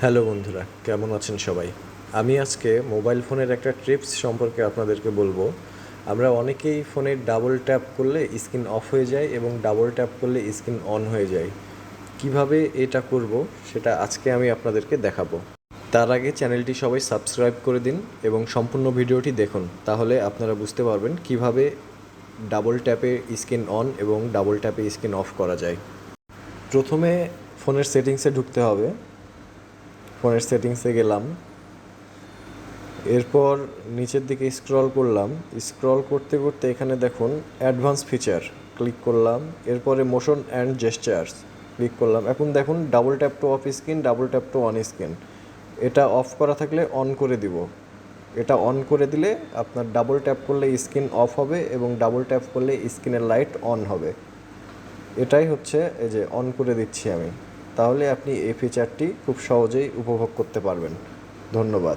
Hello বন্ধুরা, কেমন আছেন সবাই? আমি আজকে মোবাইল ফোনের একটা ট্রিপস সম্পর্কে আপনাদেরকে বলবো। আমরা অনেকেই ফোনে ডাবল ট্যাপ করলে স্ক্রিন অফ হয়ে যায় এবং ডাবল ট্যাপ করলে স্ক্রিন অন হয়ে যায়। কিভাবে এটা করব সেটা আজকে আমি আপনাদেরকে দেখাবো। তার আগে চ্যানেলটি সবাই সাবস্ক্রাইব করে দিন এবং সম্পূর্ণ ভিডিওটি দেখুন, তাহলে আপনারা বুঝতে পারবেন কিভাবে ডাবল ট্যাপে স্ক্রিন অন এবং ডাবল ট্যাপে স্ক্রিন অফ করা যায়। প্রথমে ফোনের সেটিংসে ঢুকতে হবে। ফোনের সেটিংসে গেলাম, এরপর নিচের দিকে স্ক্রল করলাম। স্ক্রল করতে করতে এখানে দেখুন অ্যাডভান্স ফিচার ক্লিক করলাম। এরপরে মোশন অ্যান্ড জেস্চার্স ক্লিক করলাম। এখন দেখুন double tap two off screen, double tap two on screen. এটা অফ করা থাকলে অন করে দিব। এটা অন করে দিলে আপনার ডাবল ট্যাপ করলে স্ক্রিন অফ হবে এবং ডাবল ট্যাপ করলে স্ক্রিনের লাইট অন হবে। এটাই হচ্ছে এই যে অন করে দিচ্ছি আমি। তাহলে আপনি এই ফিচারটি খুব সহজেই উপভোগ করতে পারবেন। ধন্যবাদ।